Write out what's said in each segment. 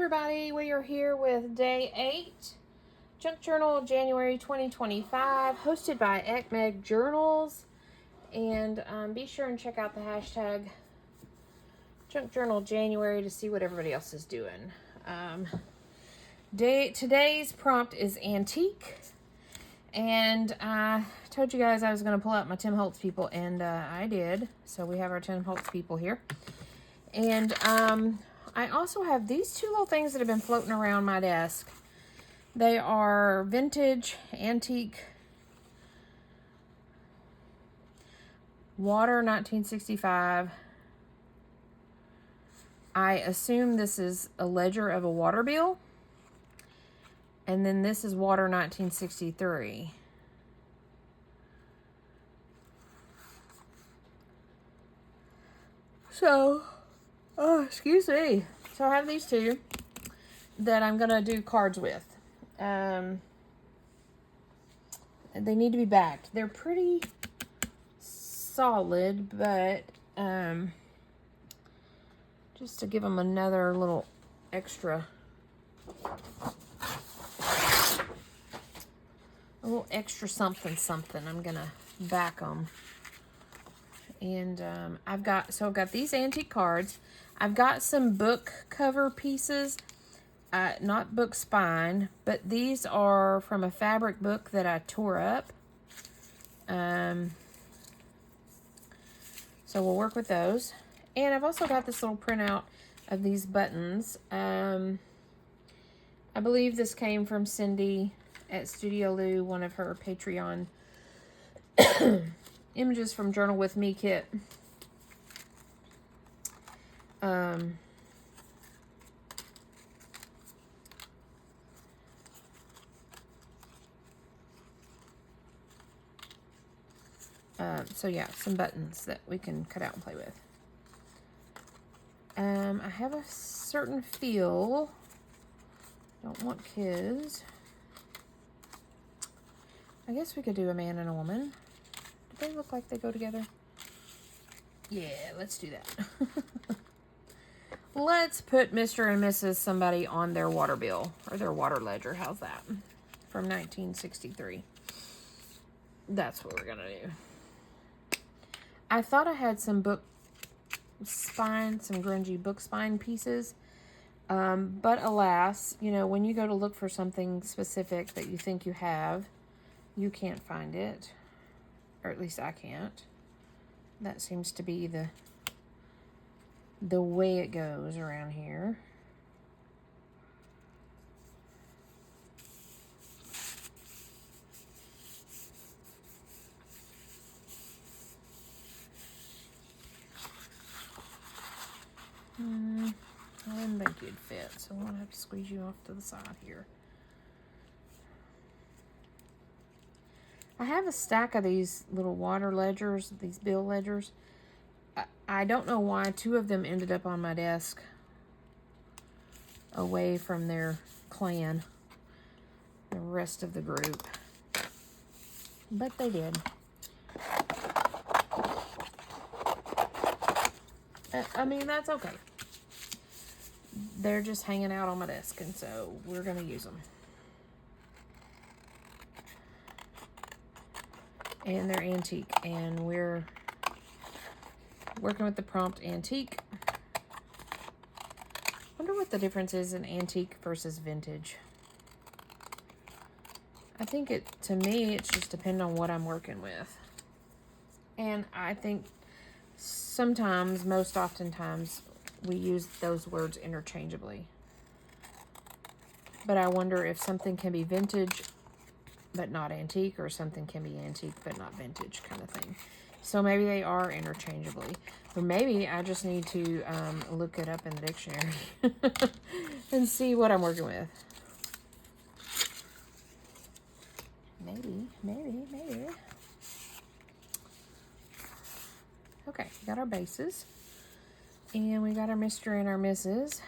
everybody, we are here with day 8, Junk Journal, January 2025, hosted by ECMEG Journals. And be sure and check out the hashtag Junk Journal January to see what everybody else is doing. Today's prompt is antique. And I told you guys I was going to pull out my Tim Holtz people, and I did. So we have our Tim Holtz people here. And I also have these two little things that have been floating around my desk. They are vintage, antique, water 1965. I assume this is a ledger of a water bill. And then this is water 1963. So, excuse me. So I have these two that I'm going to do cards with. They need to be backed. They're pretty solid, but just to give them another little extra, something, I'm going to back them. And I've got these antique cards. I've got some book cover pieces, not book spine, but these are from a fabric book that I tore up. So we'll work with those. And I've also got this little printout of these buttons. I believe this came from Cindy at Studio Lou, one of her Patreon images from Journal With Me kit. So yeah, some buttons that we can cut out and play with. I have a certain feel. Don't want kids. I guess we could do a man and a woman. Do they look like they go together? Yeah, let's do that. Let's put Mr. and Mrs. somebody on their water bill or their water ledger. How's that? From 1963. That's what we're going to do. I thought I had some book spine, some grungy book spine pieces. But alas, you know, when you go to look for something specific that you think you have, you can't find it. Or at least I can't. That seems to be the way it goes around here. I didn't think you'd fit, so I'm going to have to squeeze you off to the side here. I have a stack of these little water ledgers, these bill ledgers. I don't know why 2 of them ended up on my desk away from their clan, the rest of the group. But they did. I mean, that's okay. They're just hanging out on my desk, and so we're going to use them. And they're antique, and we're working with the prompt antique. Wonder what the difference is in antique versus vintage. I think to me, it's just depending on what I'm working with. And I think sometimes, most oftentimes, we use those words interchangeably. But I wonder if something can be vintage but not antique, or something can be antique but not vintage, kind of thing. So maybe they are interchangeably. Or maybe I just need to look it up in the dictionary and see what I'm working with. Maybe. Okay, we got our bases. And we got our Mr. and our Mrs.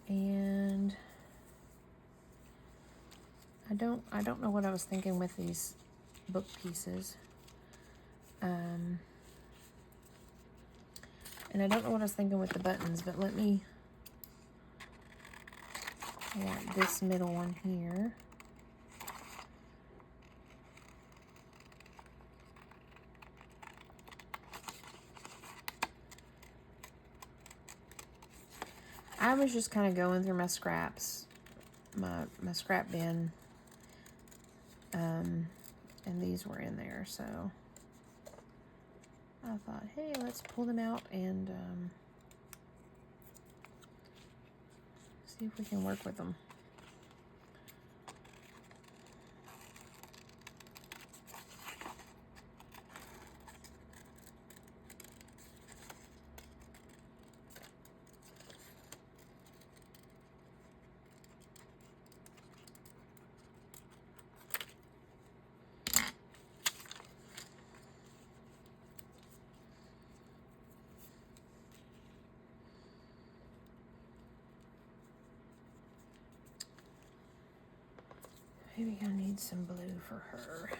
And I don't know what I was thinking with these book pieces. And I don't know what I was thinking with the buttons, but let me, I want this middle one here. I was just kind of going through my scraps, my scrap bin, and these were in there, so I thought, hey, let's pull them out and see if we can work with them. Maybe I need some blue for her.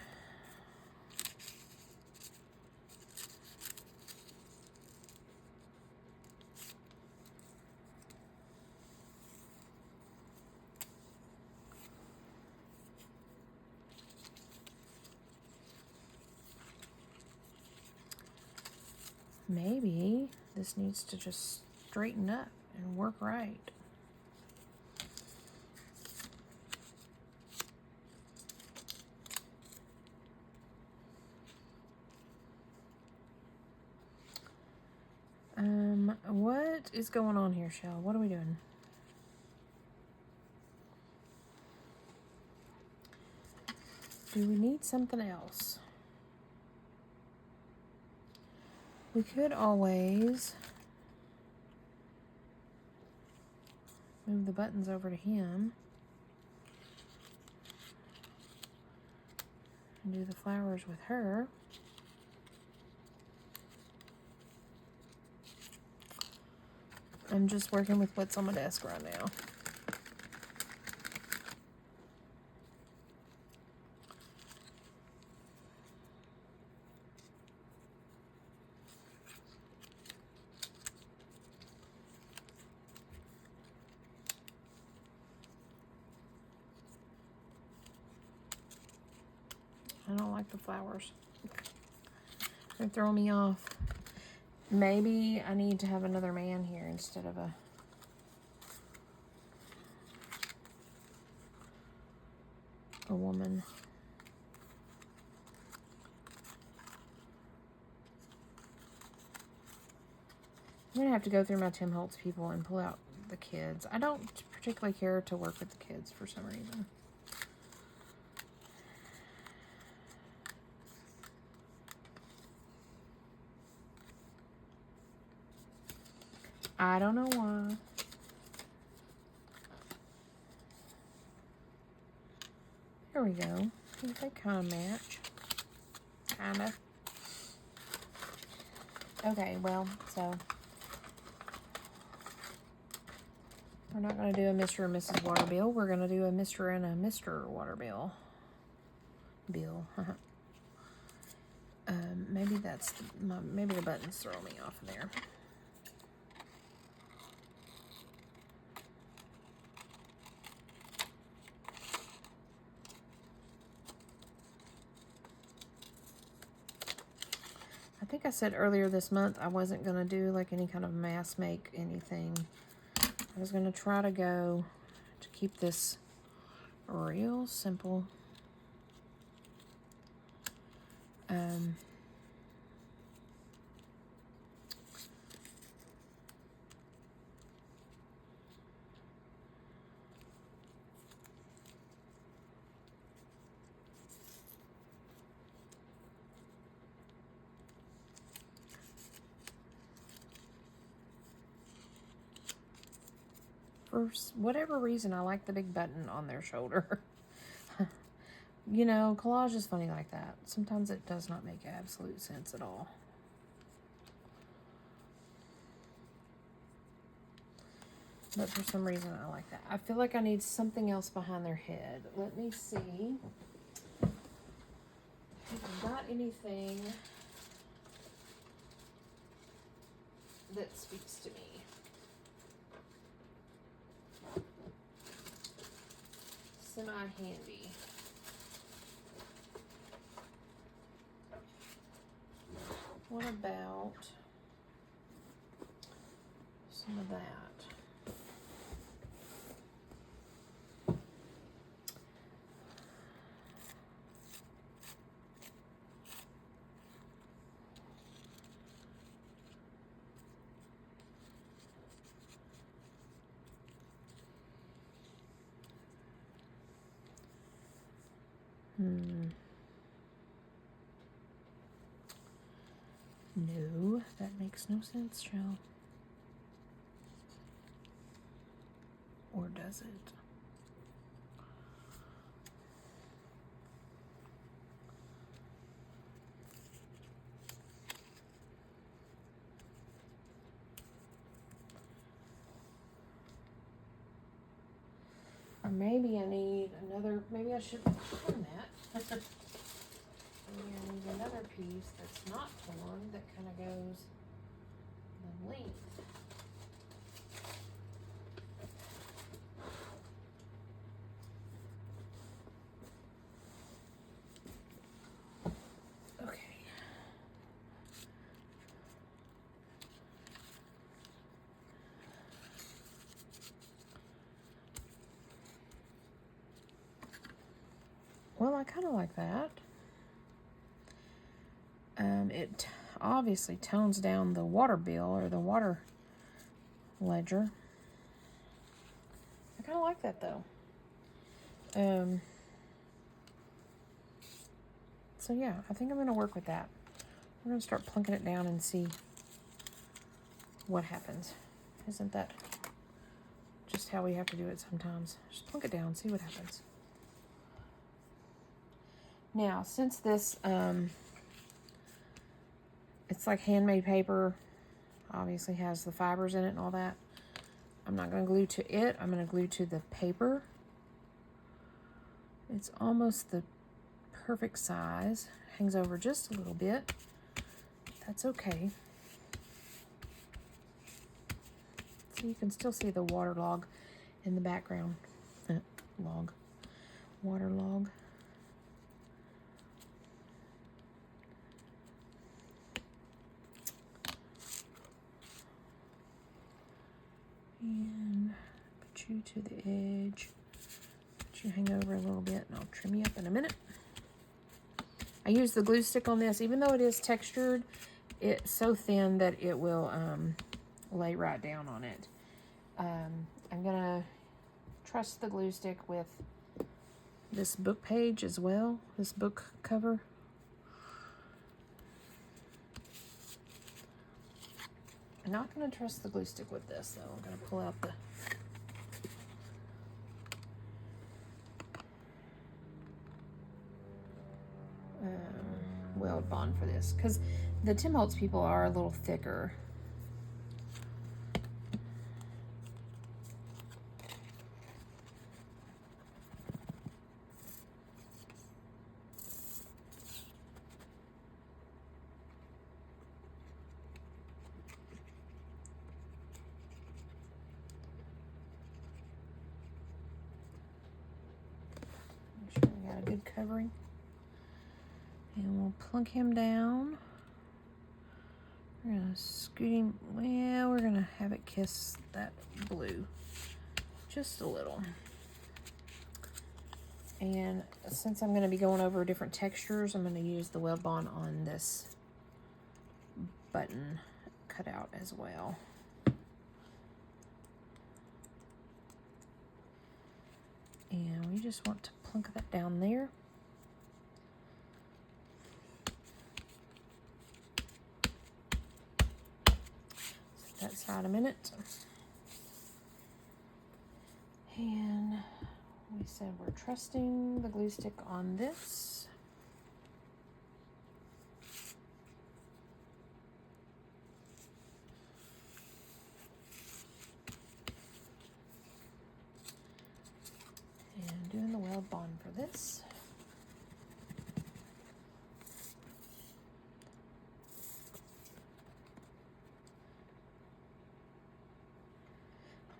Maybe this needs to just straighten up and work right. What is going on here, Shell? What are we doing? Do we need something else? We could always move the buttons over to him and do the flowers with her. I'm just working with what's on my desk right now. I don't like the flowers. They're throwing me off. Maybe I need to have another man here instead of a woman. I'm gonna have to go through my Tim Holtz people and pull out the kids. I don't particularly care to work with the kids for some reason. I don't know why. There we go. I think they kind of match. Kind of. Okay, well, so we're not going to do a Mr. and Mrs. Waterbill. We're going to do a Mr. and a Mr. Waterbill. Bill. Maybe that's, maybe the buttons throw me off of there. I think I said earlier this month I wasn't going to do like any kind of mass make anything. I was going to try to go to keep this real simple. For whatever reason, I like the big button on their shoulder. You know, collage is funny like that. Sometimes it does not make absolute sense at all. But for some reason, I like that. I feel like I need something else behind their head. Let me see if I've got anything that speaks to me. Semi-handy. What about some of that? No, that makes no sense, Shell. Or does it? Or maybe I need another, maybe I should torn that. Maybe I need another piece that's not torn that kind of goes the length. Okay. Well, I kind of like that. It obviously tones down the water bill or the water ledger. I kind of like that though. So yeah, I think I'm going to work with that. We're going to start plunking it down and see what happens. Isn't that just how we have to do it sometimes? Just plunk it down, see what happens. Now, since this, it's like handmade paper, obviously has the fibers in it and all that, I'm not going to glue to it. I'm going to glue to the paper. It's almost the perfect size. Hangs over just a little bit. That's okay. So you can still see the water log in the background. Water log. And put you to the edge. Let you hang over a little bit and I'll trim you up in a minute. I use the glue stick on this, even though it is textured, it's so thin that it will lay right down on it. I'm gonna trust the glue stick with this book page as well, this book cover. I'm not gonna trust the glue stick with this though. I'm gonna pull out the weld bond for this, because the Tim Holtz people are a little thicker. Make sure we got a good covering. And we'll plunk him down. We're gonna scoot him, well, we're gonna have it kiss that blue just a little. And since I'm gonna be going over different textures, I'm gonna use the weld bond on this button cutout as well. And we just want to plunk that down there. Set that aside a minute. And we said we're trusting the glue stick on this. And doing the weld bond for this.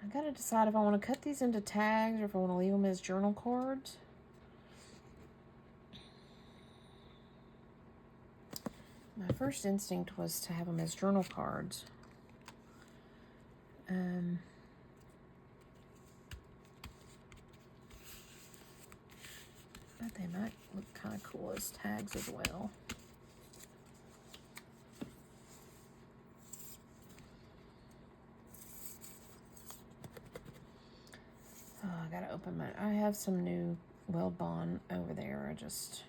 I gotta decide if I want to cut these into tags or if I want to leave them as journal cards. My first instinct was to have them as journal cards. But they might look kind of cool as tags as well. Oh, I gotta open I have some new Weld Bond over there. I just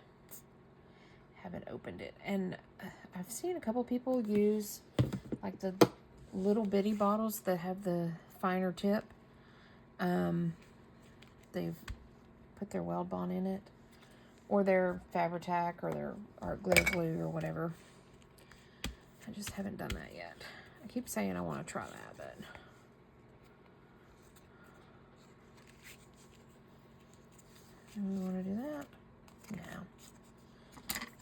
haven't opened it. And I've seen a couple people use like the little bitty bottles that have the finer tip. They've put their Weld Bond in it, or their Fabri-Tac, or their Art Glitter Glue, or whatever. I just haven't done that yet. I keep saying I want to try that, but do we want to do that? No.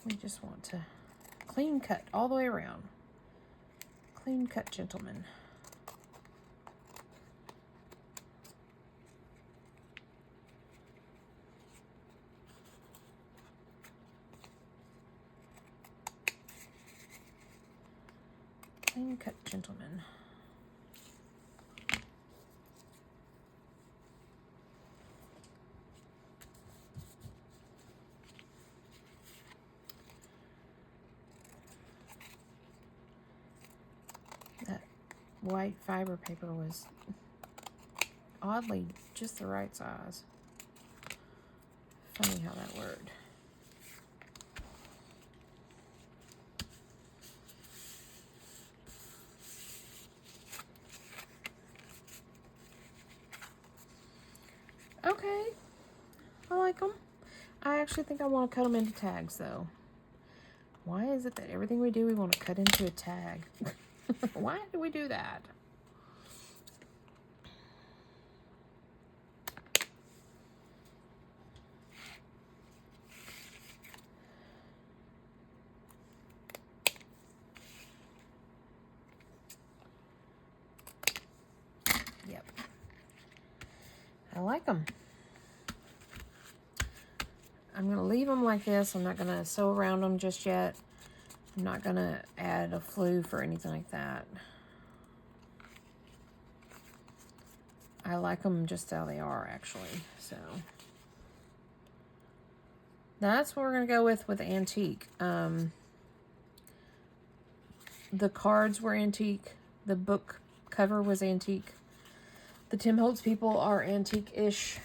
We just want to clean cut all the way around. Clean cut, gentlemen. Clean cut, gentlemen. That white fiber paper was oddly just the right size. Funny how that worked. Okay, I like them. I actually think I want to cut them into tags, though. Why is it that everything we do, we want to cut into a tag? Why do we do that? Yep. I like them. I'm going to leave them like this. I'm not going to sew around them just yet. I'm not going to add a floof or anything like that. I like them just how they are, actually. So that's what we're going to go with antique. The cards were antique. The book cover was antique. The Tim Holtz people are antique-ish.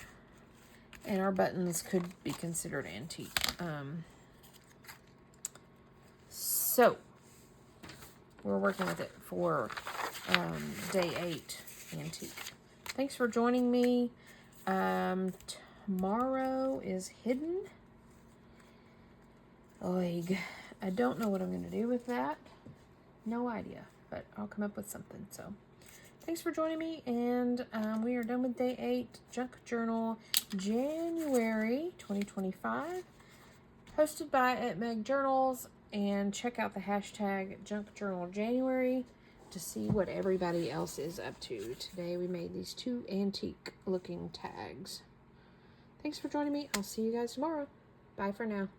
And our buttons could be considered antique. So, we're working with it for day 8 antique. Thanks for joining me. Tomorrow is hidden. Oig. I don't know what I'm going to do with that. No idea. But I'll come up with something. So, thanks for joining me. And we are done with day 8. Junk Journal, January 2025. Hosted by @Meg Journals. And check out the hashtag Junk Journal January to see what everybody else is up to. Today we made these 2 antique looking tags. Thanks for joining me. I'll see you guys tomorrow. Bye for now.